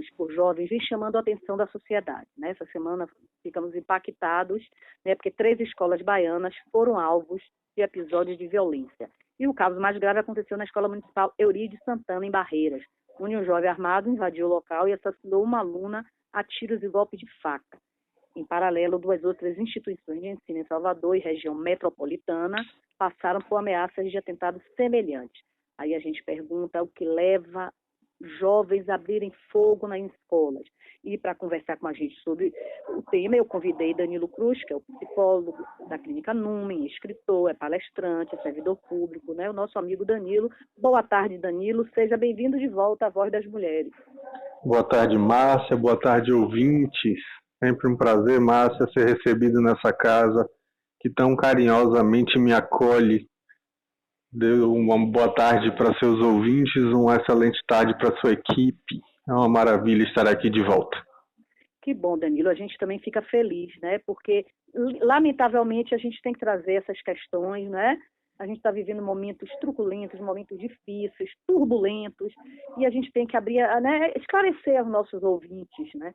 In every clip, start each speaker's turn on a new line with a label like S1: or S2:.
S1: semanas por jovens vem chamando a atenção da sociedade, né? Essa semana ficamos impactados, né, porque 3 escolas baianas foram alvos de episódios de violência. E o caso mais grave aconteceu na Escola Municipal Eurídice Santana, em Barreiras, onde um jovem armado invadiu o local e assassinou uma aluna a tiros e golpes de faca. Em paralelo, 2 outras instituições de ensino em Salvador e região metropolitana passaram por ameaças de atentados semelhantes. Aí a gente pergunta o que leva jovens a abrirem fogo nas escolas. E para conversar com a gente sobre o tema, eu convidei Danilo Cruz, que é o psicólogo da Clínica Numen, escritor, é palestrante, é servidor público, né? O nosso amigo Danilo. Boa tarde, Danilo. Seja bem-vindo de volta à Voz das Mulheres.
S2: Boa tarde, Márcia. Boa tarde, ouvintes. Sempre um prazer, Márcia, ser recebido nessa casa que tão carinhosamente me acolhe. Deu uma boa tarde para seus ouvintes, uma excelente tarde para sua equipe. É uma maravilha estar aqui de volta.
S1: Que bom, Danilo. A gente também fica feliz, né? Porque, lamentavelmente, a gente tem que trazer essas questões, né? A gente está vivendo momentos truculentos, momentos difíceis, turbulentos, e a gente tem que abrir, né, esclarecer aos nossos ouvintes, né?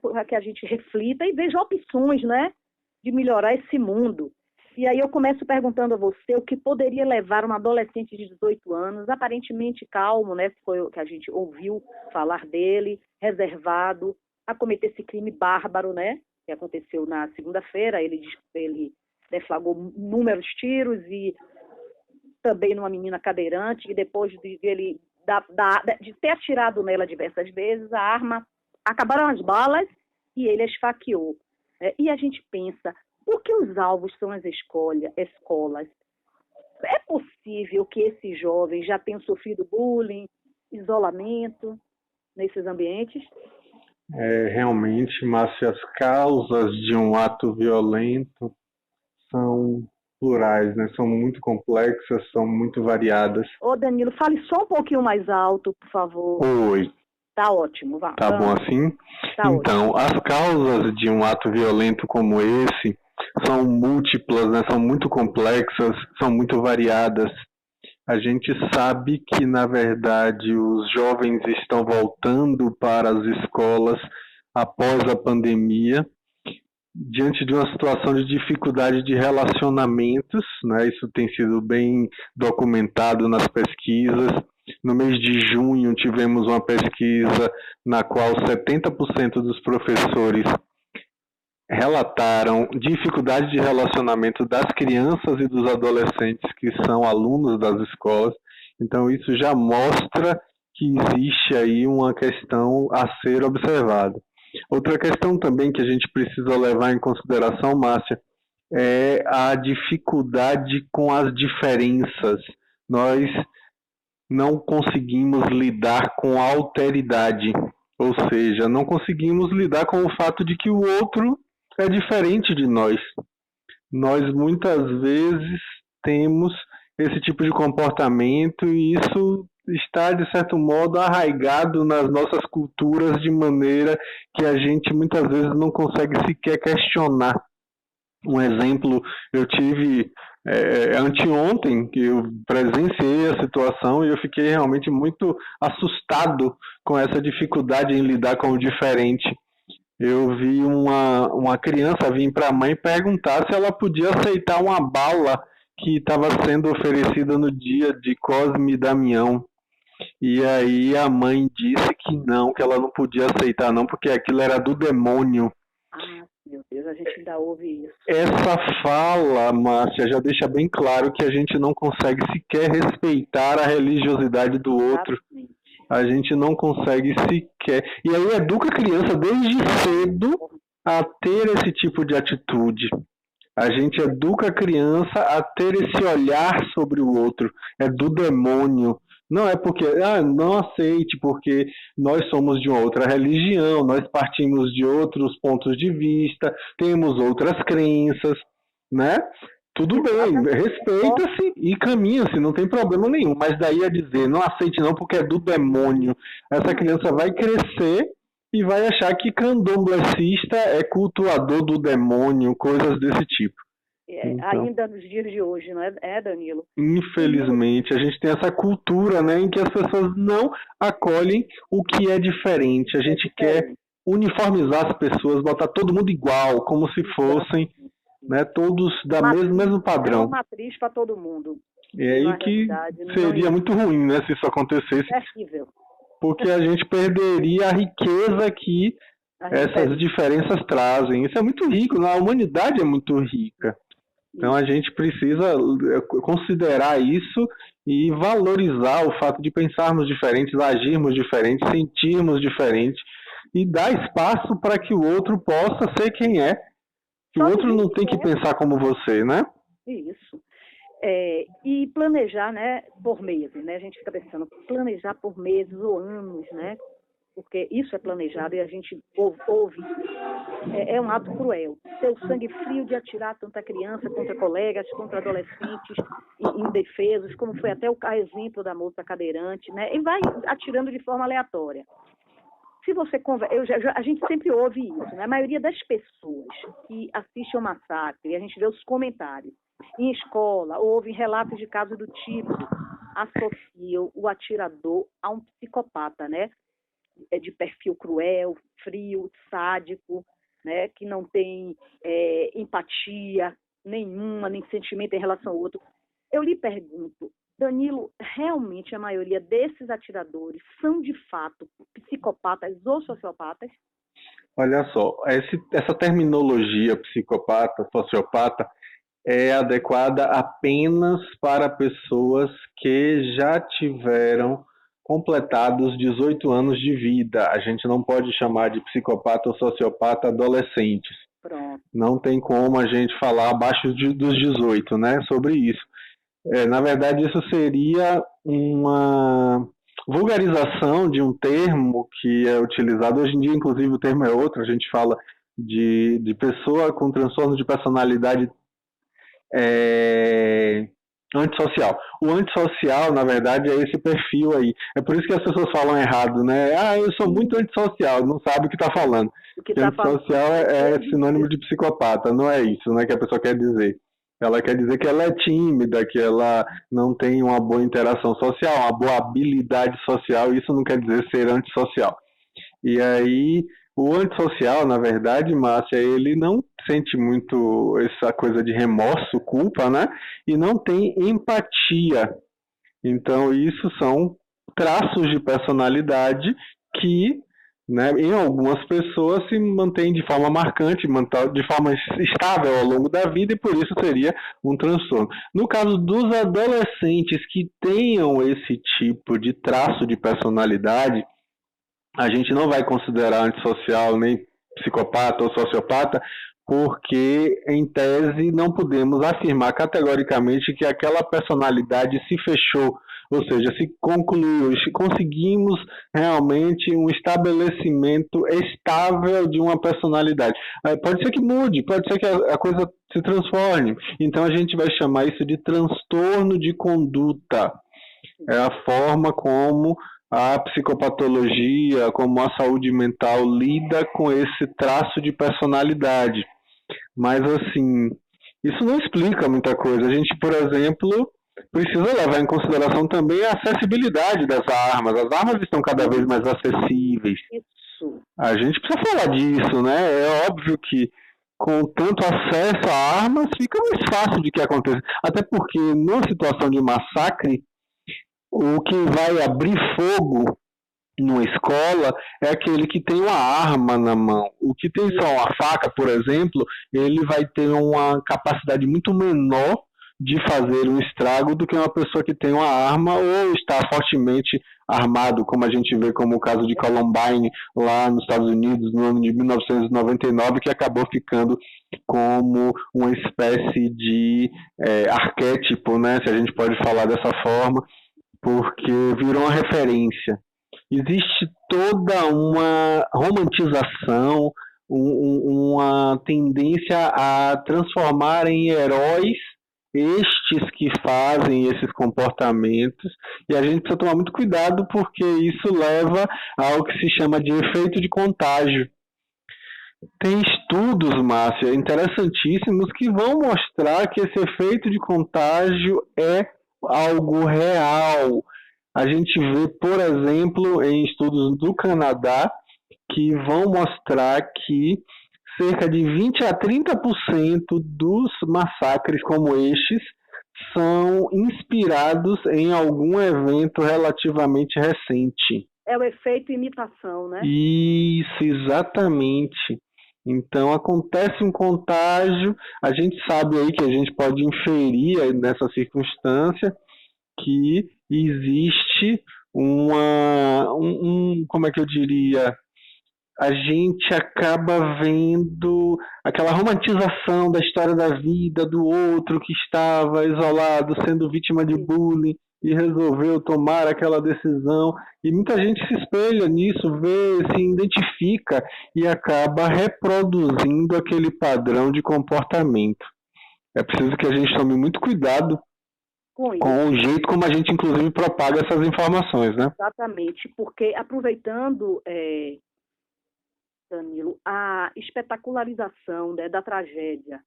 S1: Para que a gente reflita e veja opções, né, de melhorar esse mundo. E aí eu começo perguntando a você o que poderia levar um adolescente de 18 anos, aparentemente calmo, né, foi o que a gente ouviu falar dele, reservado, a cometer esse crime bárbaro, né, que aconteceu na segunda-feira. Ele deflagrou inúmeros tiros e também numa menina cadeirante, e depois de ter atirado nela diversas vezes, a arma, acabaram as balas e ele a esfaqueou. E a gente pensa, por que os alvos são as escolas? É possível que esses jovens já tenham sofrido bullying, isolamento nesses ambientes?
S2: Realmente, Márcia, as causas de um ato violento são plurais, né? São muito complexas, são muito variadas.
S1: Ô, Danilo, fale só um pouquinho mais alto, por favor.
S2: Oi.
S1: Tá ótimo, vá.
S2: Tá bom assim?
S1: Tá
S2: então,
S1: ótimo.
S2: As causas de um ato violento como esse são múltiplas, né? São muito complexas, são muito variadas. A gente sabe que, na verdade, os jovens estão voltando para as escolas após a pandemia, diante de uma situação de dificuldade de relacionamentos, né? Isso tem sido bem documentado nas pesquisas. No mês de junho, tivemos uma pesquisa na qual 70% dos professores relataram dificuldade de relacionamento das crianças e dos adolescentes que são alunos das escolas. Então, isso já mostra que existe aí uma questão a ser observada. Outra questão também que a gente precisa levar em consideração, Márcia, é a dificuldade com as diferenças. Nós não conseguimos lidar com a alteridade, ou seja, não conseguimos lidar com o fato de que o outro é diferente de nós. Nós muitas vezes temos esse tipo de comportamento e isso está, de certo modo, arraigado nas nossas culturas de maneira que a gente muitas vezes não consegue sequer questionar. Um exemplo, eu tive anteontem, que eu presenciei a situação e eu fiquei realmente muito assustado com essa dificuldade em lidar com o diferente. Eu vi uma criança vir para a mãe perguntar se ela podia aceitar uma bala que estava sendo oferecida no dia de Cosme e Damião. E aí a mãe disse que ela não podia aceitar não, porque aquilo era do demônio.
S1: Meu Deus, a gente ainda ouve isso.
S2: Essa fala, Márcia, já deixa bem claro que a gente não consegue sequer respeitar a religiosidade do outro.
S1: Exatamente.
S2: A gente não consegue sequer. E aí educa a criança desde cedo a ter esse tipo de atitude. A gente educa a criança a ter esse olhar sobre o outro. É do demônio. Não é porque, não aceite, porque nós somos de uma outra religião, nós partimos de outros pontos de vista, temos outras crenças, né? Tudo bem, respeita-se e caminha-se, não tem problema nenhum. Mas daí a dizer, não aceite não porque é do demônio. Essa criança vai crescer e vai achar que candomblessista é cultuador do demônio, coisas desse tipo. Então,
S1: ainda nos dias de hoje, não é, Danilo?
S2: infelizmente, a gente tem essa cultura, né, em que as pessoas não acolhem o que é diferente. A gente quer uniformizar as pessoas, botar todo mundo igual, como se fossem, né, todos da mesmo
S1: É uma
S2: padrão.
S1: matriz para todo mundo.
S2: E aí que seria muito ruim, né, se isso acontecesse,
S1: terrível.
S2: porque a gente perderia a riqueza que essas diferenças trazem. Isso é muito rico, né? A humanidade é muito rica. Então a gente precisa considerar isso e valorizar o fato de pensarmos diferentes, agirmos diferentes, sentirmos diferentes e dar espaço para que o outro possa ser quem é. Que o outro não tem que pensar como você, né?
S1: Isso. E planejar, né, por meses, né? A gente fica pensando, planejar por meses ou anos, né? Porque isso é planejado e a gente ouve. É um ato cruel. Ter o sangue frio de atirar tanta criança contra colegas, contra adolescentes indefesos, como foi até o exemplo da moça cadeirante, né? E vai atirando de forma aleatória. Se você a gente sempre ouve isso, né? A maioria das pessoas que assistem ao massacre, a gente vê os comentários em escola, ou ouvem relatos de casos do tipo, associam o atirador a um psicopata, né? De perfil cruel, frio, sádico, né? Que não tem empatia nenhuma, nem sentimento em relação ao outro. Eu lhe pergunto, Danilo, realmente a maioria desses atiradores são de fato psicopatas ou sociopatas?
S2: Olha só, essa terminologia psicopata, sociopata, é adequada apenas para pessoas que já tiveram completados 18 anos de vida. A gente não pode chamar de psicopata ou sociopata adolescentes.
S1: Pronto.
S2: Não tem como a gente falar abaixo dos 18, né, sobre isso. Na verdade, isso seria uma vulgarização de um termo que é utilizado hoje em dia, inclusive o termo é outro, a gente fala de pessoa com transtorno de personalidade antissocial. O antissocial, na verdade, é esse perfil aí. É por isso que as pessoas falam errado, né? Eu sou muito antissocial, não sabe o que está falando. Porque antissocial é sinônimo de psicopata, não é isso, né, que a pessoa quer dizer. Ela quer dizer que ela é tímida, que ela não tem uma boa interação social, uma boa habilidade social, isso não quer dizer ser antissocial. E aí, o antissocial, na verdade, Márcia, ele não sente muito essa coisa de remorso, culpa, né? E não tem empatia. Então, isso são traços de personalidade que, né, em algumas pessoas se mantêm de forma marcante, de forma estável ao longo da vida, e por isso seria um transtorno. No caso dos adolescentes que tenham esse tipo de traço de personalidade, a gente não vai considerar antissocial nem psicopata ou sociopata, porque, em tese, não podemos afirmar categoricamente que aquela personalidade se fechou, ou seja, se concluiu, se conseguimos realmente um estabelecimento estável de uma personalidade. Pode ser que mude, pode ser que a coisa se transforme. Então, a gente vai chamar isso de transtorno de conduta. É a forma como a psicopatologia, como a saúde mental lida com esse traço de personalidade. Mas, assim, isso não explica muita coisa. A gente, por exemplo, precisa levar em consideração também a acessibilidade das armas. As armas estão cada vez mais acessíveis.
S1: Isso.
S2: A gente precisa falar disso, né? É óbvio que com tanto acesso a armas fica mais fácil de que aconteça. Até porque, numa situação de massacre, o que vai abrir fogo numa escola é aquele que tem uma arma na mão. O que tem só uma faca, por exemplo, ele vai ter uma capacidade muito menor de fazer um estrago do que uma pessoa que tem uma arma ou está fortemente armado, como a gente vê como o caso de Columbine lá nos Estados Unidos no ano de 1999, que acabou ficando como uma espécie de arquétipo, né, se a gente pode falar dessa forma, porque virou uma referência. Existe toda uma romantização, uma tendência a transformar em heróis estes que fazem esses comportamentos, e a gente precisa tomar muito cuidado porque isso leva ao que se chama de efeito de contágio. Tem estudos, Márcia, interessantíssimos que vão mostrar que esse efeito de contágio é algo real. A gente vê, por exemplo, em estudos do Canadá, que vão mostrar que cerca de 20 a 30% dos massacres como estes são inspirados em algum evento relativamente recente.
S1: É o efeito imitação, né?
S2: Isso, exatamente. Então acontece um contágio, a gente sabe aí que a gente pode inferir nessa circunstância que existe como é que eu diria, a gente acaba vendo aquela romantização da história da vida do outro que estava isolado, sendo vítima de bullying e resolveu tomar aquela decisão. E muita gente se espelha nisso, vê, se identifica e acaba reproduzindo aquele padrão de comportamento. É preciso que a gente tome muito cuidado com o jeito como a gente, inclusive, propaga essas informações, né?
S1: Exatamente, porque aproveitando... Danilo, a espetacularização, né, da tragédia,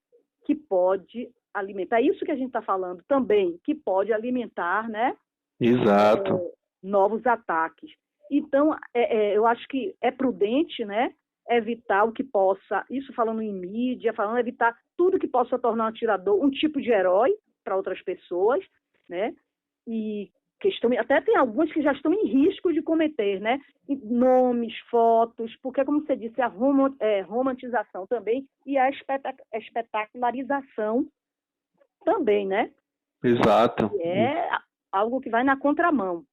S1: que pode alimentar, é isso que a gente está falando também, que pode alimentar, né?
S2: Exato.
S1: Novos ataques. Então, eu acho que é prudente, né, evitar o que possa, isso falando em mídia, evitar tudo que possa tornar um atirador um tipo de herói para outras pessoas, né? E até tem algumas que já estão em risco de cometer, né? Nomes, fotos, porque, como você disse, a romantização também e a espetacularização também, né?
S2: Exato.
S1: É algo que vai na contramão.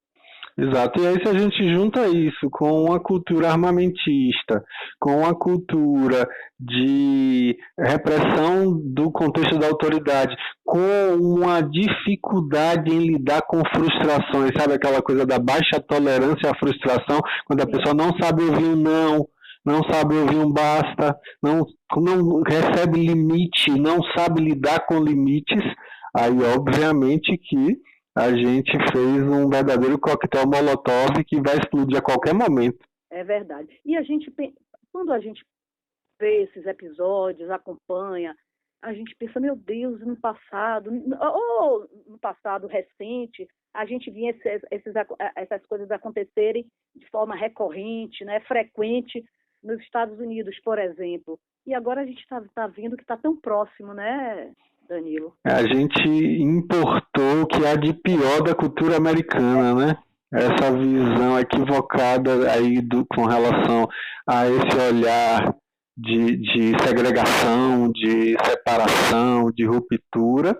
S2: Exato, e aí se a gente junta isso com a cultura armamentista, com a cultura de repressão do contexto da autoridade, com uma dificuldade em lidar com frustrações, sabe aquela coisa da baixa tolerância à frustração, quando a pessoa não sabe ouvir um não sabe ouvir um basta, não recebe limite, não sabe lidar com limites, aí obviamente que a gente fez um verdadeiro coquetel molotov que vai explodir a qualquer momento.
S1: É verdade. E quando a gente vê esses episódios, acompanha, a gente pensa, meu Deus, no passado recente, a gente via essas coisas acontecerem de forma recorrente, né, frequente, nos Estados Unidos, por exemplo. E agora a gente está vendo que está tão próximo, né, Danilo?
S2: A gente importou o que há de pior da cultura americana, né? Essa visão equivocada aí com relação a esse olhar de segregação, de separação, de ruptura.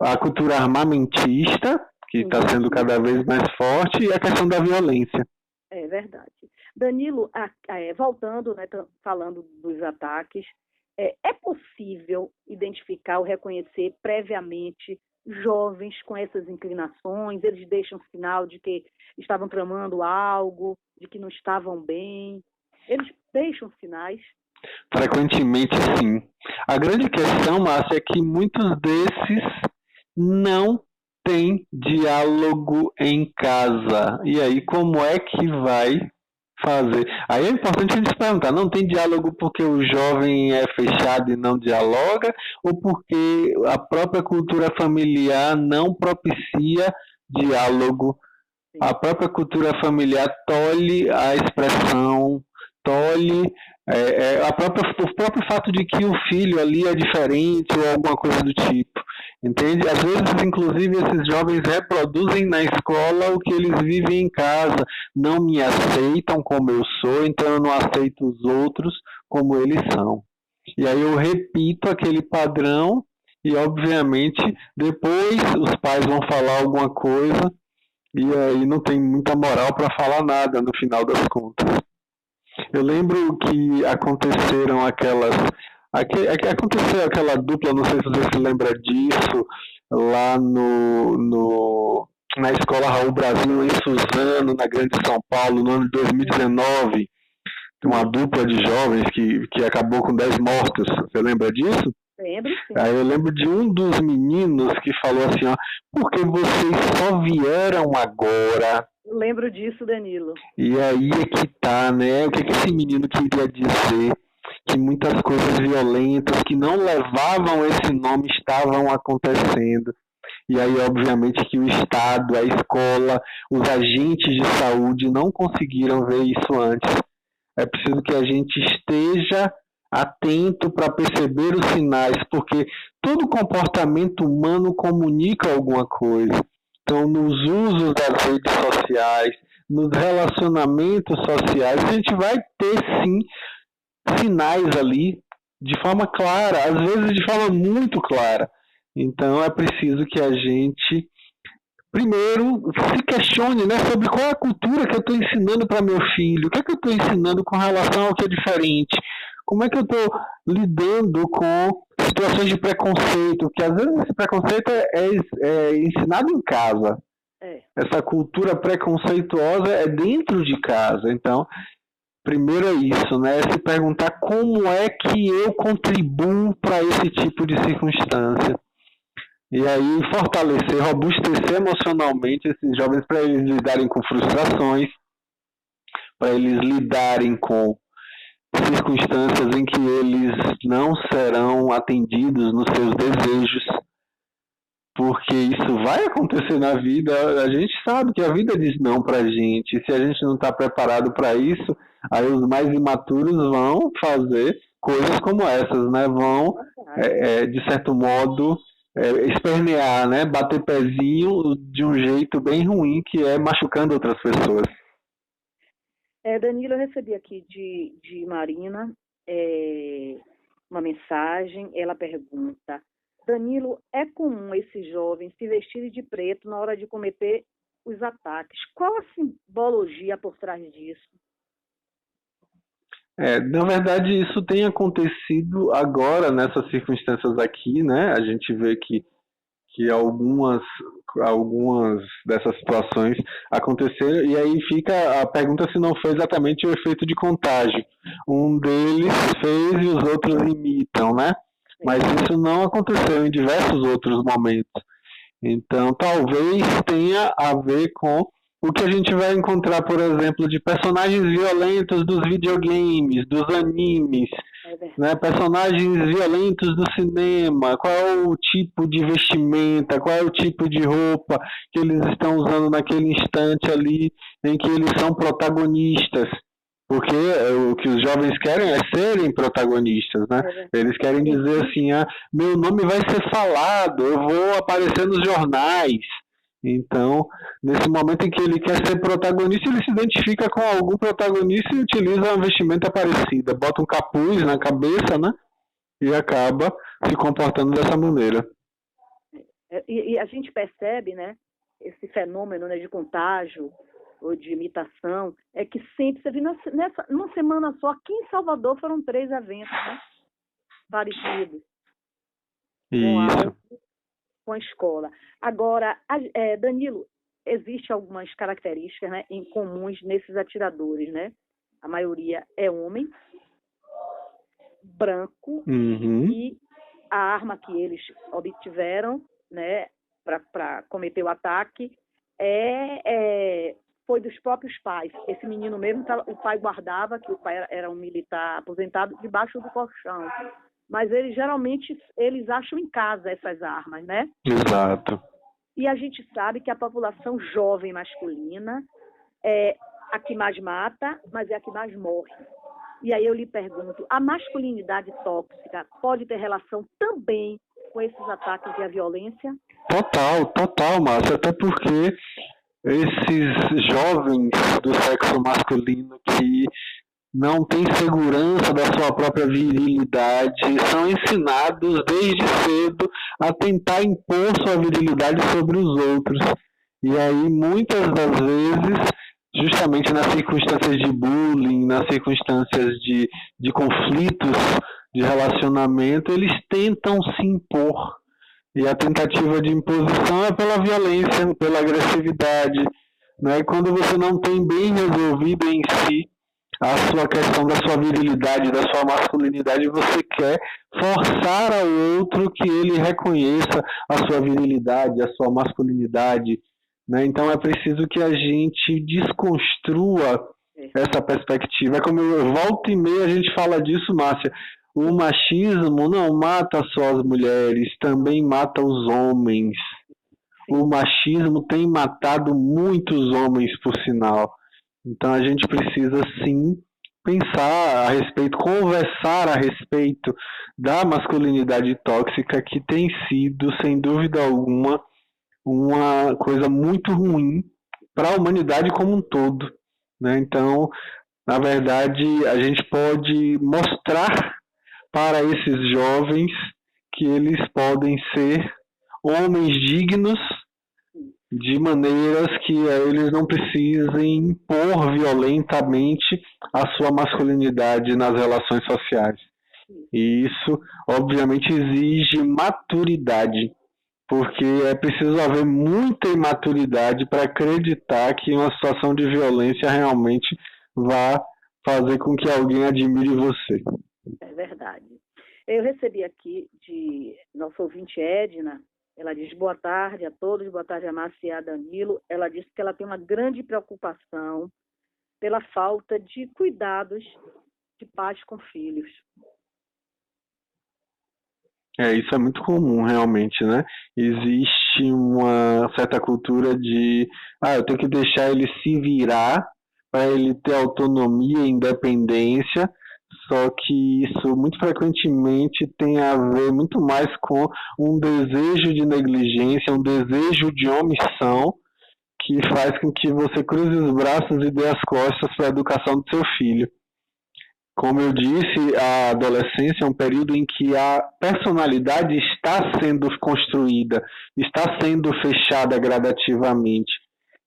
S2: A cultura armamentista, que está sendo cada vez mais forte, e a questão da violência.
S1: É verdade. Danilo, voltando, né, falando dos ataques, é possível identificar ou reconhecer previamente jovens com essas inclinações? Eles deixam sinal de que estavam tramando algo, de que não estavam bem? Eles deixam sinais?
S2: Frequentemente, sim. A grande questão, Márcia, é que muitos desses não têm diálogo em casa. E aí, como é que vai fazer? Aí é importante a gente se perguntar, não tem diálogo porque o jovem é fechado e não dialoga, ou porque a própria cultura familiar não propicia diálogo? Sim. A própria cultura familiar tolhe a expressão, tolhe o próprio fato de que o filho ali é diferente ou alguma coisa do tipo, entende? Às vezes, inclusive, esses jovens reproduzem na escola o que eles vivem em casa, não me aceitam como eu sou, então eu não aceito os outros como eles são. E aí eu repito aquele padrão e, obviamente, depois os pais vão falar alguma coisa e aí não tem muita moral para falar nada no final das contas. Eu lembro que aconteceu aquela dupla, não sei se você se lembra disso, lá na Escola Raul Brasil, em Suzano, na Grande São Paulo, no ano de 2019. Uma dupla de jovens que acabou com 10 mortos. Você lembra disso?
S1: Lembro, sim.
S2: Aí eu lembro de um dos meninos que falou assim, porque vocês só vieram agora.
S1: Lembro disso, Danilo.
S2: E aí é que tá, né? O que esse menino queria dizer? que muitas coisas violentas que não levavam esse nome estavam acontecendo. E aí, obviamente, que o Estado, a escola, os agentes de saúde não conseguiram ver isso antes. É preciso que a gente esteja atento para perceber os sinais, porque todo comportamento humano comunica alguma coisa. Então, nos usos das redes sociais, nos relacionamentos sociais, a gente vai ter, sim, sinais ali de forma clara, às vezes de forma muito clara. Então, é preciso que a gente, primeiro, se questione, né, sobre qual é a cultura que eu estou ensinando para meu filho, o que é que eu estou ensinando com relação ao que é diferente, como é que eu estou lidando com situações de preconceito, que às vezes esse preconceito é ensinado em casa. Essa cultura preconceituosa é dentro de casa. Então, primeiro é isso, né? Se perguntar como é que eu contribuo para esse tipo de circunstância. E aí fortalecer, robustecer emocionalmente esses jovens para eles lidarem com frustrações, para eles lidarem com circunstâncias em que eles não serão atendidos nos seus desejos, porque isso vai acontecer na vida. A gente sabe que a vida diz não pra gente, e se a gente não está preparado para isso, aí os mais imaturos vão fazer coisas como essas, né? Vão, de certo modo, espernear, né? Bater pezinho de um jeito bem ruim, que é machucando outras pessoas.
S1: Danilo, eu recebi aqui de Marina uma mensagem. Ela pergunta: Danilo, é comum esses jovens se vestirem de preto na hora de cometer os ataques. Qual a simbologia por trás disso?
S2: Na verdade, isso tem acontecido agora, nessas circunstâncias aqui, né? A gente vê que algumas dessas situações aconteceram, e aí fica a pergunta se não foi exatamente o efeito de contágio. Um deles fez e os outros imitam, né? Mas isso não aconteceu em diversos outros momentos. Então, talvez tenha a ver com o que a gente vai encontrar, por exemplo, de personagens violentos dos videogames, dos animes, né? Personagens violentos do cinema. Qual é o tipo de vestimenta, qual é o tipo de roupa que eles estão usando naquele instante ali em que eles são protagonistas. Porque o que os jovens querem é serem protagonistas, né? Eles querem dizer assim, meu nome vai ser falado, eu vou aparecer nos jornais. Então, nesse momento em que ele quer ser protagonista, ele se identifica com algum protagonista e utiliza uma vestimenta parecida. Bota um capuz na cabeça, né? E acaba se comportando dessa maneira.
S1: E a gente percebe, né, esse fenômeno, né, de contágio ou de imitação, é que sempre, você viu, numa semana só, aqui em Salvador foram 3 eventos, né, parecidos.
S2: Isso.
S1: Com a escola. Agora, Danilo, existem algumas características, né, em comuns nesses atiradores, né? A maioria é homem, branco, e a arma que eles obtiveram, né, para cometer o ataque foi dos próprios pais. Esse menino mesmo, o pai guardava, que o pai era um militar aposentado, debaixo do colchão. Mas geralmente eles acham em casa essas armas, né?
S2: Exato.
S1: E a gente sabe que a população jovem masculina é a que mais mata, mas é a que mais morre. E aí eu lhe pergunto, a masculinidade tóxica pode ter relação também com esses ataques e a violência?
S2: Total, Márcia. Até porque esses jovens do sexo masculino que não têm segurança da sua própria virilidade são ensinados desde cedo a tentar impor sua virilidade sobre os outros. E aí, muitas das vezes, justamente nas circunstâncias de bullying, nas circunstâncias de conflitos de relacionamento, eles tentam se impor. E a tentativa de imposição é pela violência, pela agressividade, né? E quando você não tem bem resolvido em si a sua questão da sua virilidade, da sua masculinidade, você quer forçar ao outro que ele reconheça a sua virilidade, a sua masculinidade, né? Então é preciso que a gente desconstrua essa perspectiva. É como volta e meia a gente fala disso, Márcia. O machismo não mata só as mulheres, também mata os homens. Sim. O machismo tem matado muitos homens, por sinal. Então a gente precisa sim pensar a respeito, conversar a respeito da masculinidade tóxica, que tem sido, sem dúvida alguma, uma coisa muito ruim para a humanidade como um todo, né? Então, na verdade, a gente pode mostrar para esses jovens que eles podem ser homens dignos, de maneiras que eles não precisem impor violentamente a sua masculinidade nas relações sociais. E isso, obviamente, exige maturidade, porque é preciso haver muita imaturidade para acreditar que uma situação de violência realmente vá fazer com que alguém admire você.
S1: É verdade. Eu recebi aqui de nosso ouvinte Edna. Ela diz boa tarde a todos, boa tarde a Márcia e a Danilo. Ela disse que ela tem uma grande preocupação pela falta de cuidados de pais com filhos.
S2: Isso é muito comum, realmente, né? Existe uma certa cultura de eu tenho que deixar ele se virar para ele ter autonomia e independência, só que isso muito frequentemente tem a ver muito mais com um desejo de negligência, um desejo de omissão, que faz com que você cruze os braços e dê as costas para a educação do seu filho. Como eu disse, a adolescência é um período em que a personalidade está sendo construída, está sendo fechada gradativamente.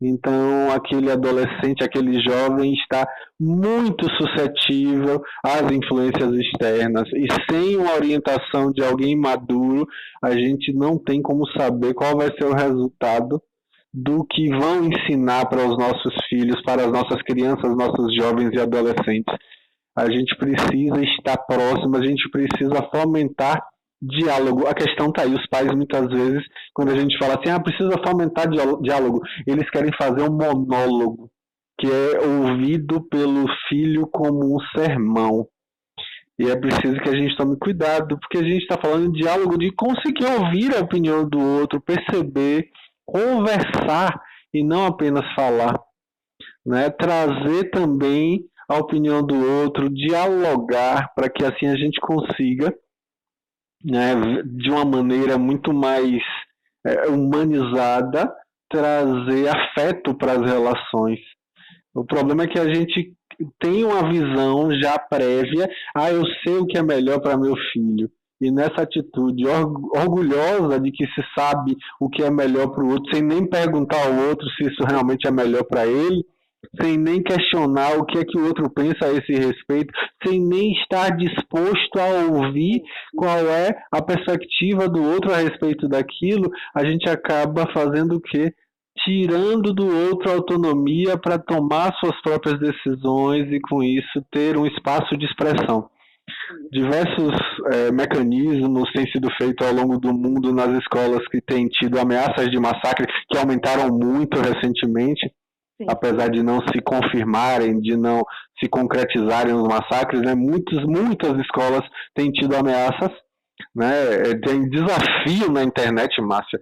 S2: Então, aquele adolescente, aquele jovem está muito suscetível às influências externas. E sem uma orientação de alguém maduro, a gente não tem como saber qual vai ser o resultado do que vão ensinar para os nossos filhos, para as nossas crianças, nossos jovens e adolescentes. A gente precisa estar próximo, a gente precisa fomentar diálogo. A questão está aí, os pais muitas vezes, quando a gente fala assim, precisa fomentar diálogo, eles querem fazer um monólogo, que é ouvido pelo filho como um sermão. E é preciso que a gente tome cuidado, porque a gente está falando de diálogo, de conseguir ouvir a opinião do outro, perceber, conversar e não apenas falar, né? Trazer também a opinião do outro, dialogar, para que assim a gente consiga, né, de uma maneira muito mais humanizada, trazer afeto para as relações. O problema é que a gente tem uma visão já prévia, eu sei o que é melhor para meu filho. E nessa atitude orgulhosa de que se sabe o que é melhor para o outro, sem nem perguntar ao outro se isso realmente é melhor para ele, sem nem questionar o que é que o outro pensa a esse respeito, sem nem estar disposto a ouvir qual é a perspectiva do outro a respeito daquilo, a gente acaba fazendo o quê? Tirando do outro a autonomia para tomar suas próprias decisões e, com isso, ter um espaço de expressão. Diversos mecanismos têm sido feitos ao longo do mundo nas escolas que têm tido ameaças de massacre, que aumentaram muito recentemente. Sim. Apesar de não se confirmarem, de não se concretizarem os massacres, né? Muitas escolas têm tido ameaças, né? Tem desafio na internet, Márcia.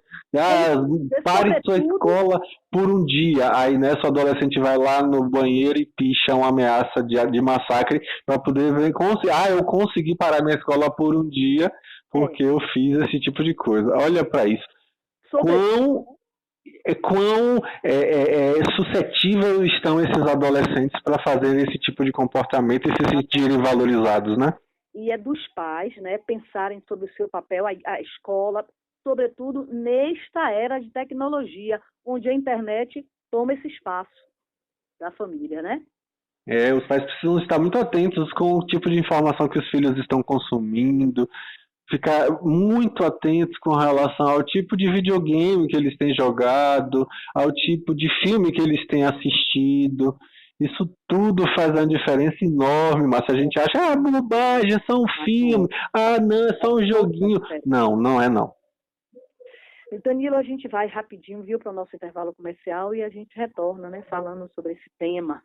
S2: Pare sua escola por um dia. Aí, né, seu adolescente vai lá no banheiro e picha uma ameaça de massacre para poder ver eu consegui parar minha escola por um dia porque eu fiz esse tipo de coisa. Olha para isso. Quão suscetíveis estão esses adolescentes para fazerem esse tipo de comportamento e se sentirem valorizados, né?
S1: E é dos pais, né, pensarem sobre o seu papel, a escola, sobretudo nesta era de tecnologia, onde a internet toma esse espaço da família, né?
S2: Os pais precisam estar muito atentos com o tipo de informação que os filhos estão consumindo, ficar muito atentos com relação ao tipo de videogame que eles têm jogado, ao tipo de filme que eles têm assistido. Isso tudo faz uma diferença enorme, mas se a gente acha, bobagem, é só um filme, não, é só um joguinho. Não, não é não.
S1: Danilo, a gente vai rapidinho, para o nosso intervalo comercial e a gente retorna, né, falando sobre esse tema.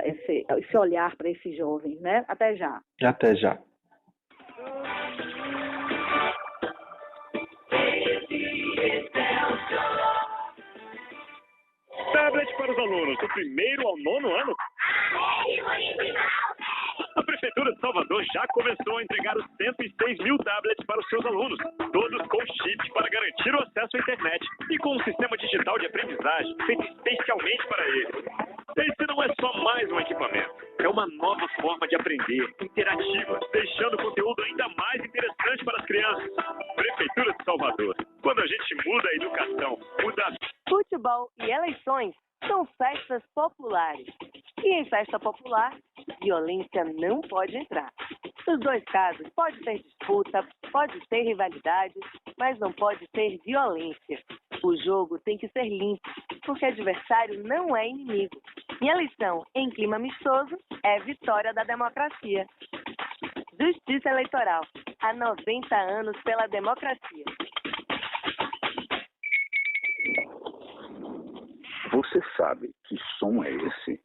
S1: esse olhar para esses jovens, né? Até já.
S2: Até já.
S3: Tablet para os alunos do 1º ao 9º ano? A Prefeitura de Salvador já começou a entregar os 106 mil tablets para os seus alunos, todos com chip para garantir o acesso à internet e com um sistema digital de aprendizagem feito especialmente para eles. Esse não é só mais um equipamento, é uma nova forma de aprender, interativa, deixando o conteúdo ainda mais interessante para as crianças. Prefeitura de Salvador, quando a gente muda a educação, muda a...
S4: Futebol e eleições são festas populares. E em festa popular, violência não pode entrar. Nos dois casos, pode ter disputa, pode ter rivalidade, mas não pode ter violência. O jogo tem que ser limpo, porque adversário não é inimigo. E eleição em clima amistoso é vitória da democracia. Justiça Eleitoral, há 90 anos pela democracia.
S5: Você sabe que som é esse?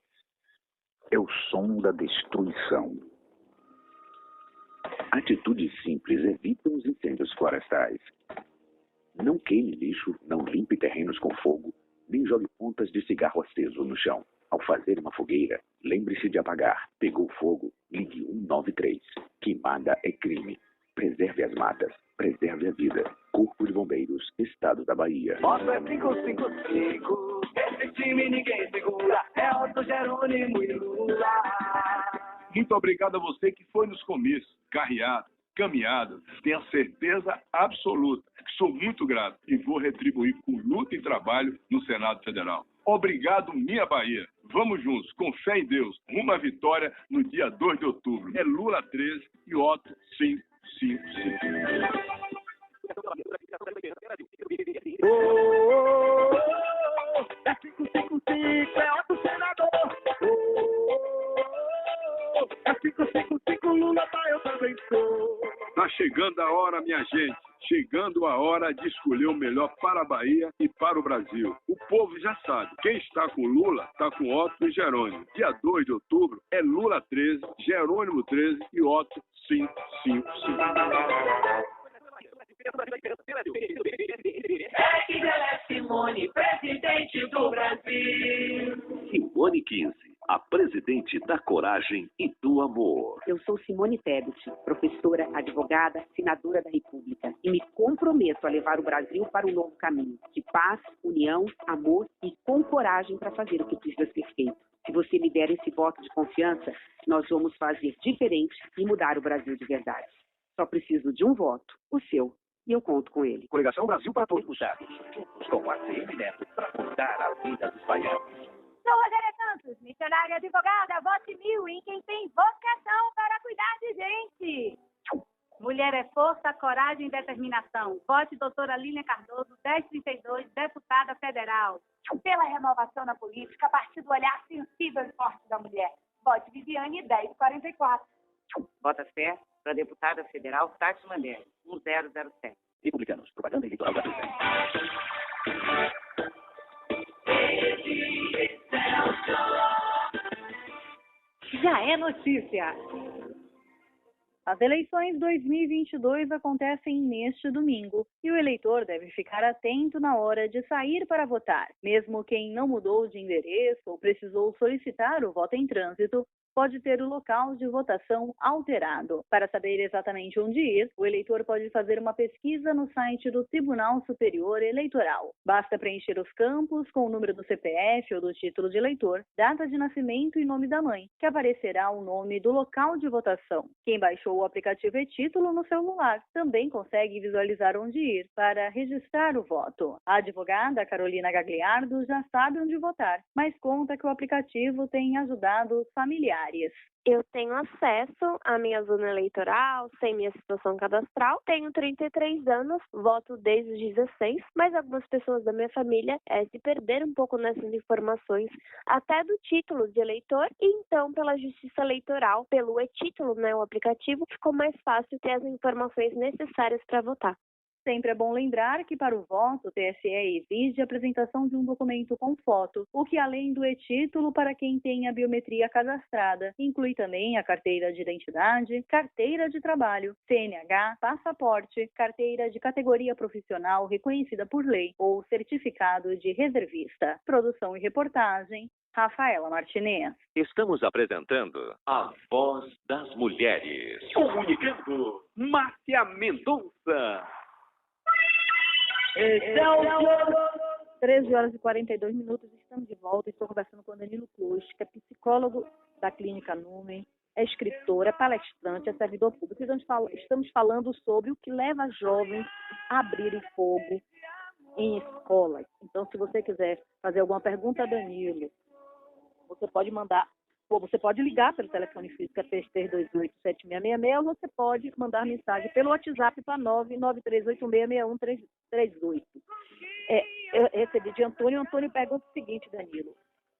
S5: É o som da destruição. Atitudes simples evitam os incêndios florestais. Não queime lixo, não limpe terrenos com fogo, nem jogue pontas de cigarro aceso no chão. Ao fazer uma fogueira, lembre-se de apagar. Pegou fogo, ligue 193. Queimada é crime. Preserve as matas, preserve a vida. Corpo de Bombeiros, Estado da Bahia.
S6: Moto é 555, esse time ninguém segura, é Otto, Jerônimo e Lula.
S7: Muito obrigado a você que foi nos comícios, carreadas, caminhadas. Tenha certeza absoluta que sou muito grato e vou retribuir com luta e trabalho no Senado Federal. Obrigado, minha Bahia. Vamos juntos, com fé em Deus, rumo à vitória no dia 2 de outubro. É Lula 13 e Otto, sim, sim, sim.
S6: É 555, é Otto senador. É 555, Lula tá, eu também sou.
S7: Tá chegando a hora, minha gente. Chegando a hora de escolher o melhor para a Bahia e para o Brasil. O povo já sabe. Quem está com Lula, está com Otto e Jerônimo. Dia 2 de outubro é Lula 13, Jerônimo 13 e Otto, sim, sim, sim.
S6: É que ela é Simone, presidente do Brasil.
S8: Simone 15, a presidente da coragem e do amor.
S9: Eu sou Simone Tebet, professora, advogada, senadora da República, e me comprometo a levar o Brasil para um novo caminho de paz, união, amor e com coragem para fazer o que precisa ser feito. Se você me der esse voto de confiança, nós vamos fazer diferente e mudar o Brasil de verdade. Só preciso de um voto, o seu, e eu conto com ele.
S8: Coligação Brasil para todos os juntos com a ACM Neto para mudar a vida dos baianos.
S10: Sou Rogéria Santos, missionária advogada, vote 1000 em quem tem vocação para cuidar de gente. Mulher é força, coragem e determinação. Vote doutora Lília Cardoso, 1032, deputada federal. Pela renovação na política, a partir do olhar sensível e forte da mulher. Vote Viviane, 1044.
S9: Vota certo para deputada federal Fátima Mandelli, 1007.
S8: Republicanos, propaganda eleitoral da
S4: Já é notícia.
S1: As eleições 2022 acontecem neste domingo e o eleitor deve ficar atento na hora de sair para votar. Mesmo quem não mudou de endereço ou precisou solicitar o voto em trânsito, pode ter o local de votação alterado. Para saber exatamente onde ir, o eleitor pode fazer uma pesquisa no site do Tribunal Superior Eleitoral. Basta preencher os campos com o número do CPF ou do título de eleitor, data de nascimento e nome da mãe, que aparecerá o nome do local de votação. Quem baixou o aplicativo e-Título no celular também consegue visualizar onde ir para registrar o voto. A advogada Carolina Gagliardo já sabe onde votar, mas conta que o aplicativo tem ajudado os familiares.
S11: Eu tenho acesso à minha zona eleitoral, sei minha situação cadastral, tenho 33 anos, voto desde os 16, mas algumas pessoas da minha família se perderam um pouco nessas informações, até do título de eleitor, e então pela Justiça Eleitoral, pelo e-Título, o aplicativo, ficou mais fácil ter as informações necessárias para votar.
S1: Sempre é bom lembrar que para o voto, o TSE exige a apresentação de um documento com foto, o que além do e-título para quem tem a biometria cadastrada, inclui também a carteira de identidade, carteira de trabalho, CNH, passaporte, carteira de categoria profissional reconhecida por lei ou certificado de reservista. Produção e reportagem, Rafaela Martinez.
S8: Estamos apresentando a Voz das Mulheres.
S6: Comunicando, Márcia Mendonça.
S1: 13 horas e 42 minutos, estamos de volta. Estou conversando com Danilo Cruz, que é psicólogo da Clínica Numen, é escritor, é palestrante, é servidor público. Estamos falando sobre o que leva jovens a abrirem fogo em escolas. Então, se você quiser fazer alguma pergunta a Danilo, você pode mandar, ou você pode ligar pelo telefone físico 3328-7666, ou você pode mandar mensagem pelo WhatsApp para 993866138. Eu recebi de Antônio. O Antônio pergunta o seguinte, Danilo: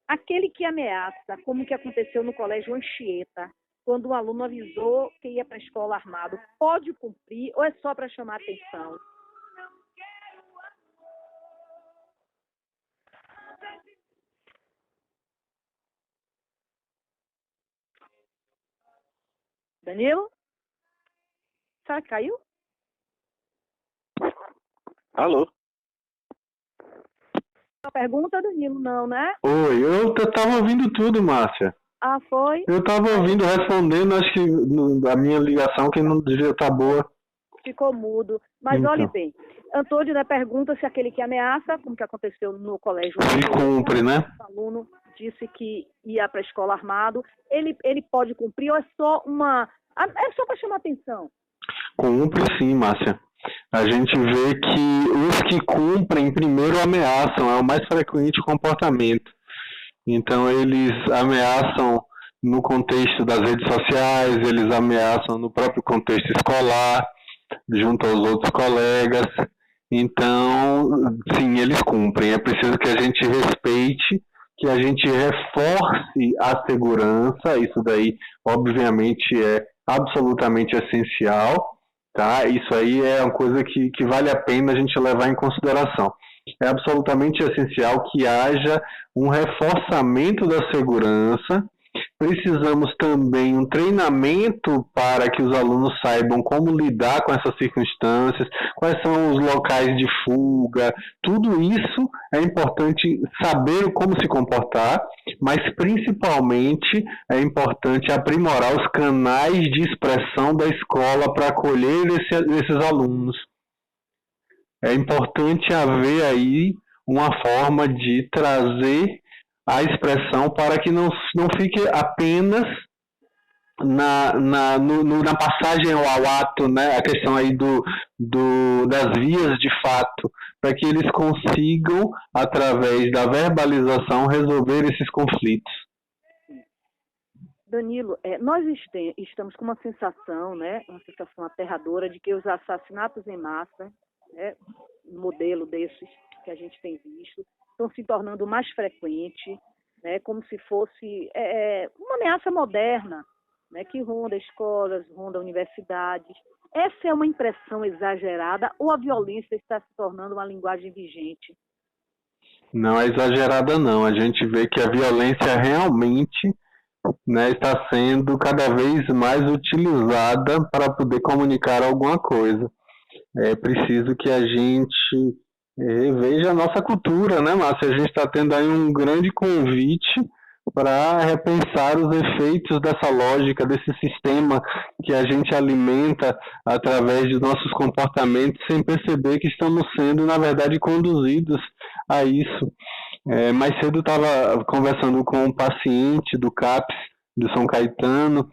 S1: aquele que ameaça, como que aconteceu no Colégio Anchieta, quando um aluno avisou que ia para a escola armado, pode cumprir ou é só para chamar atenção? Danilo? Será que caiu?
S2: Alô?
S1: A pergunta, Danilo, não, né?
S2: Oi, eu tava ouvindo tudo, Márcia.
S1: Ah, foi?
S2: Eu tava ouvindo, respondendo, acho que a minha ligação que não devia estar boa.
S1: Ficou mudo. Mas
S2: então,
S1: olhe bem, Antônio, né, pergunta se aquele que ameaça, como que aconteceu no colégio,
S2: se cumpre, né?
S1: O aluno disse que ia para a escola armado, ele pode cumprir ou é só para chamar atenção?
S2: Cumpre sim, Márcia. A gente vê que os que cumprem primeiro ameaçam, é o mais frequente comportamento. Então eles ameaçam no contexto das redes sociais, eles ameaçam no próprio contexto escolar, junto aos outros colegas. Então, sim, eles cumprem. É preciso que a gente respeite, que a gente reforce a segurança. Isso daí, obviamente, é absolutamente essencial, tá? Isso aí é uma coisa que vale a pena a gente levar em consideração. É absolutamente essencial que haja um reforçamento da segurança. Precisamos também um treinamento para que os alunos saibam como lidar com essas circunstâncias, quais são os locais de fuga. Tudo isso é importante saber como se comportar, mas principalmente é importante aprimorar os canais de expressão da escola para acolher esses alunos. É importante haver aí uma forma de trazer a expressão para que não fique apenas na passagem ao ato, né? A questão aí das vias de fato, para que eles consigam, através da verbalização, resolver esses conflitos.
S1: Danilo, nós estamos com uma sensação, né? Uma sensação aterradora de que os assassinatos em massa, né, modelo desses que a gente tem visto, estão se tornando mais frequentes, né, como se fosse uma ameaça moderna, né, que ronda escolas, ronda universidades. Essa é uma impressão exagerada ou a violência está se tornando uma linguagem vigente?
S2: Não é exagerada, não. A gente vê que a violência realmente, né, está sendo cada vez mais utilizada para poder comunicar alguma coisa. É preciso que a gente veja a nossa cultura, né, Márcia? A gente está tendo aí um grande convite para repensar os efeitos dessa lógica, desse sistema que a gente alimenta através dos nossos comportamentos sem perceber que estamos sendo, na verdade, conduzidos a isso. Mais cedo estava conversando com um paciente do CAPS, do São Caetano,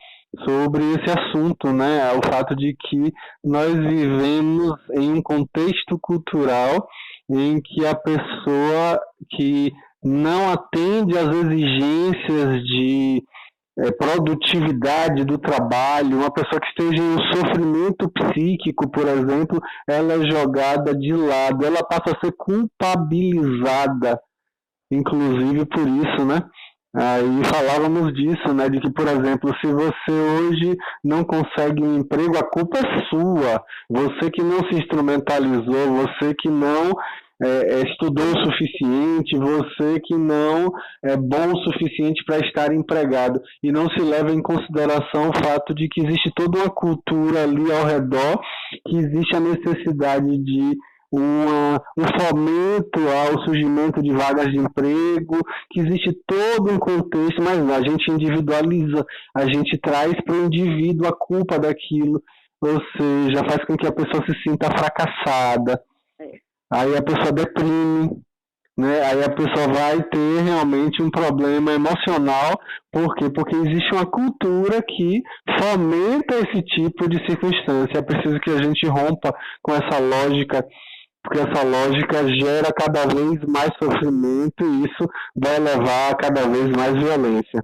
S2: sobre esse assunto, né? O fato de que nós vivemos em um contexto cultural em que a pessoa que não atende às exigências de produtividade do trabalho, uma pessoa que esteja em um sofrimento psíquico, por exemplo, ela é jogada de lado, ela passa a ser culpabilizada, inclusive por isso, né? Aí falávamos disso, né, de que, por exemplo, se você hoje não consegue um emprego, a culpa é sua. Você que não se instrumentalizou, você que não estudou o suficiente, você que não é bom o suficiente para estar empregado. E não se leva em consideração o fato de que existe toda uma cultura ali ao redor, que existe a necessidade de um fomento ao surgimento de vagas de emprego, que existe todo um contexto, mas a gente individualiza, a gente traz para o indivíduo a culpa daquilo, ou seja, faz com que a pessoa se sinta fracassada, aí a pessoa deprime, né? Aí a pessoa vai ter realmente um problema emocional. Por quê? Porque existe uma cultura que fomenta esse tipo de circunstância. É preciso que a gente rompa com essa lógica, porque essa lógica gera cada vez mais sofrimento e isso vai levar a cada vez mais violência.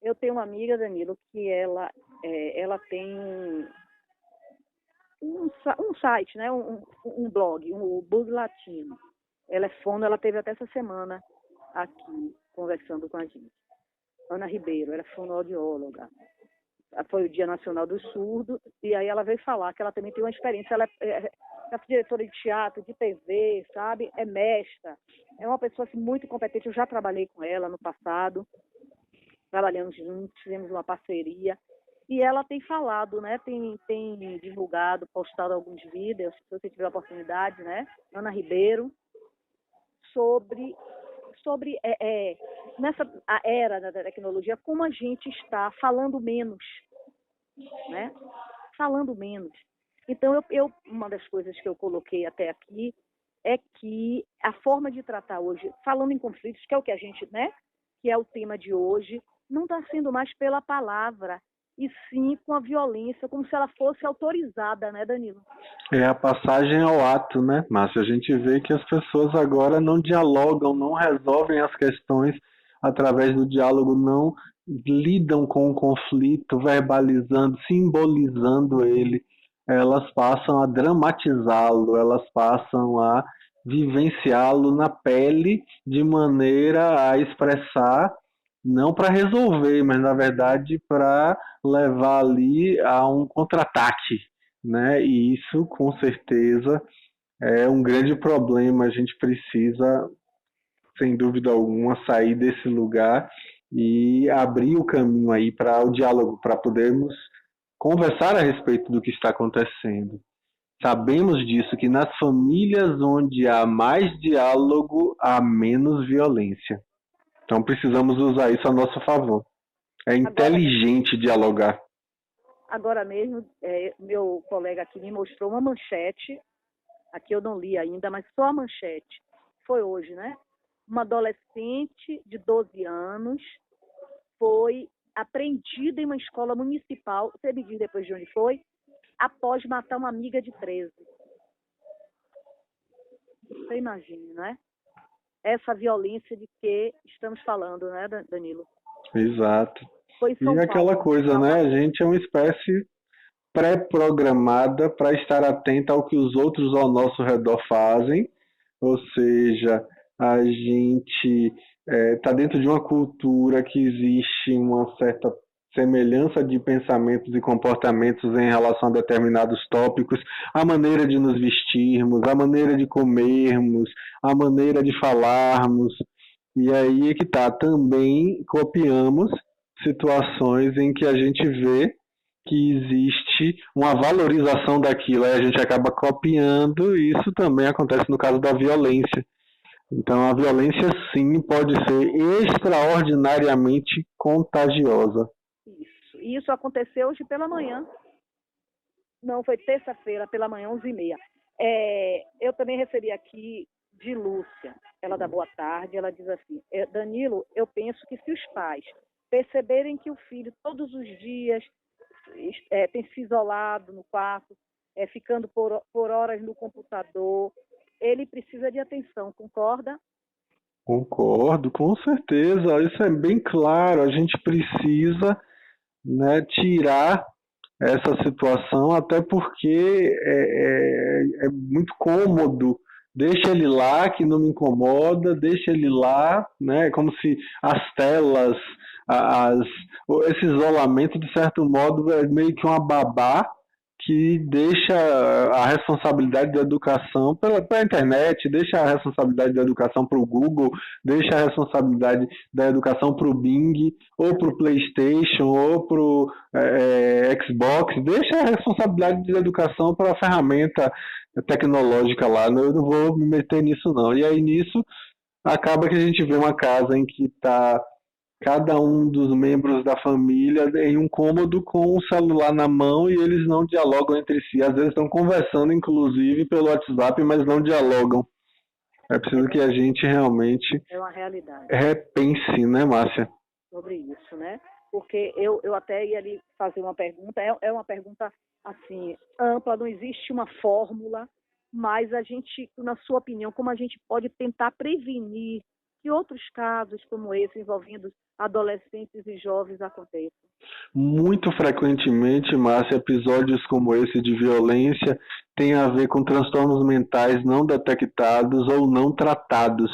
S1: Eu tenho uma amiga, Danilo, que ela tem um site, né? um blog, o Bug Latino. Ela é fono, ela teve até essa semana aqui conversando com a gente. Ana Ribeiro, ela é fonoaudióloga. Foi o Dia Nacional do Surdo, e aí ela veio falar que ela também tem uma experiência, ela é diretora de teatro, de TV, sabe? É mestra, é uma pessoa assim, muito competente. Eu já trabalhei com ela no passado, trabalhamos juntos, fizemos uma parceria, e ela tem falado, né? Tem divulgado, postado alguns vídeos, se você tiver a oportunidade, né? Ana Ribeiro, sobre nessa a era da tecnologia, como a gente está falando menos, né? Falando menos. Então, uma das coisas que eu coloquei até aqui é que a forma de tratar hoje, falando em conflitos, que é o que a gente, né? Que é o tema de hoje, não está sendo mais pela palavra, e sim com a violência, como se ela fosse autorizada, né, Danilo?
S2: É a passagem ao ato, né, Márcia? A gente vê que as pessoas agora não dialogam, não resolvem as questões através do diálogo, não lidam com o conflito, verbalizando, simbolizando ele. Elas passam a dramatizá-lo, elas passam a vivenciá-lo na pele de maneira a expressar, não para resolver, mas na verdade para levar ali a um contra-ataque, né? E isso com certeza é um grande problema. A gente precisa, sem dúvida alguma, sair desse lugar e abrir o caminho aí para o diálogo, para podermos conversar a respeito do que está acontecendo. Sabemos disso, que nas famílias onde há mais diálogo, há menos violência. Então precisamos usar isso a nosso favor. É inteligente dialogar.
S1: Agora mesmo, meu colega aqui me mostrou uma manchete, aqui eu não li ainda, mas só a manchete. Foi hoje, né? Uma adolescente de 12 anos foi apreendida em uma escola municipal, você me diz depois de onde foi, após matar uma amiga de 13. Você imagina, né? Essa violência de que estamos falando, né, Danilo?
S2: Exato. E aquela coisa, né? A gente é uma espécie pré-programada para estar atenta ao que os outros ao nosso redor fazem, ou seja, a gente está dentro de uma cultura que existe uma certa semelhança de pensamentos e comportamentos em relação a determinados tópicos, a maneira de nos vestirmos, a maneira de comermos, a maneira de falarmos, e aí é que tá, também copiamos situações em que a gente vê que existe uma valorização daquilo, aí a gente acaba copiando, e isso também acontece no caso da violência. Então a violência sim pode ser extraordinariamente contagiosa.
S1: Isso aconteceu hoje pela manhã. Não, foi terça-feira, pela manhã, 11h30. Eu também recebi aqui de Lúcia, ela dá boa tarde, ela diz assim, Danilo, eu penso que se os pais perceberem que o filho todos os dias tem se isolado no quarto, ficando por horas no computador, ele precisa de atenção, concorda?
S2: Concordo, com certeza, isso é bem claro, a gente precisa, né, tirar essa situação, até porque é muito cômodo deixa ele lá que não me incomoda, deixa ele lá, né? Como se as telas, esse isolamento, de certo modo, é meio que uma babá que deixa a responsabilidade da educação pela internet, deixa a responsabilidade da educação para o Google, deixa a responsabilidade da educação para o Bing, ou para o PlayStation, ou para o Xbox, deixa a responsabilidade da educação para a ferramenta tecnológica lá. Eu não vou me meter nisso não. E aí nisso acaba que a gente vê uma casa em que está cada um dos membros da família em um cômodo com o celular na mão e eles não dialogam entre si. Às vezes estão conversando, inclusive, pelo WhatsApp, mas não dialogam. É preciso que a gente realmente repense, né, Márcia?
S1: Sobre isso, né? Porque eu até ia ali fazer uma pergunta, é uma pergunta, assim, ampla, não existe uma fórmula, mas a gente, na sua opinião, como a gente pode tentar prevenir que outros casos como esse, envolvendo adolescentes e jovens, aconteçam?
S2: Muito frequentemente, Márcia, episódios como esse de violência têm a ver com transtornos mentais não detectados ou não tratados.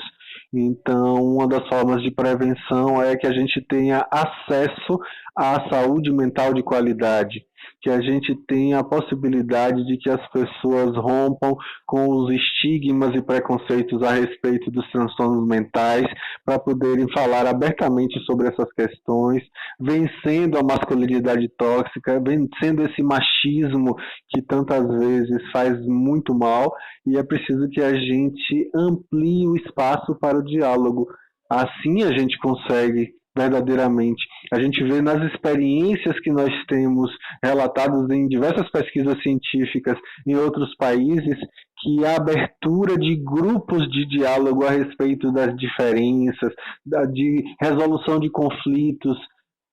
S2: Então, uma das formas de prevenção é que a gente tenha acesso à saúde mental de qualidade, que a gente tenha a possibilidade de que as pessoas rompam com os estigmas e preconceitos a respeito dos transtornos mentais, para poderem falar abertamente sobre essas questões, vencendo a masculinidade tóxica, vencendo esse machismo que tantas vezes faz muito mal, e é preciso que a gente amplie o espaço para o diálogo. Assim a gente consegue verdadeiramente. A gente vê nas experiências que nós temos relatadas em diversas pesquisas científicas em outros países que a abertura de grupos de diálogo a respeito das diferenças, de resolução de conflitos,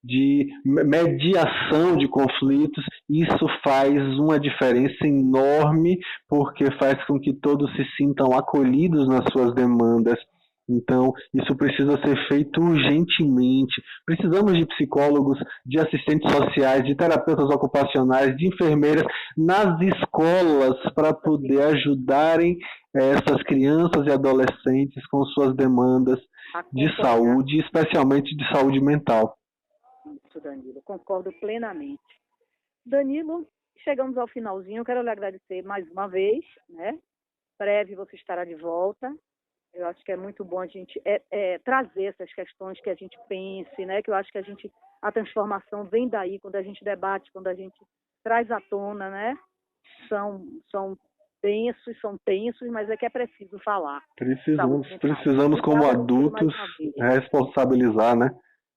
S2: de mediação de conflitos, isso faz uma diferença enorme, porque faz com que todos se sintam acolhidos nas suas demandas. Então, isso precisa ser feito urgentemente. Precisamos de psicólogos, de assistentes sociais, de terapeutas ocupacionais, de enfermeiras nas escolas para poder ajudarem essas crianças e adolescentes com suas demandas de saúde, especialmente de saúde mental.
S1: Isso, Danilo, concordo plenamente. Danilo, chegamos ao finalzinho, eu quero lhe agradecer mais uma vez, né? Breve você estará de volta. Eu acho que é muito bom a gente trazer essas questões, que a gente pense, né? Que eu acho que a transformação vem daí, quando a gente debate, quando a gente traz à tona, né? São tensos, mas é que é preciso falar.
S2: Precisamos como adultos, responsabilizar, né,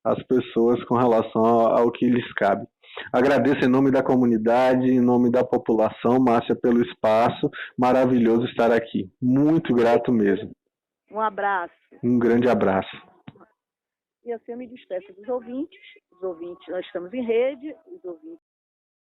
S2: as pessoas com relação ao que lhes cabe. Agradeço em nome da comunidade, em nome da população, Márcia, pelo espaço. Maravilhoso estar aqui. Muito grato mesmo.
S1: Um abraço.
S2: Um grande abraço.
S1: E assim eu me despeço dos ouvintes. Os ouvintes, nós estamos em rede, os ouvintes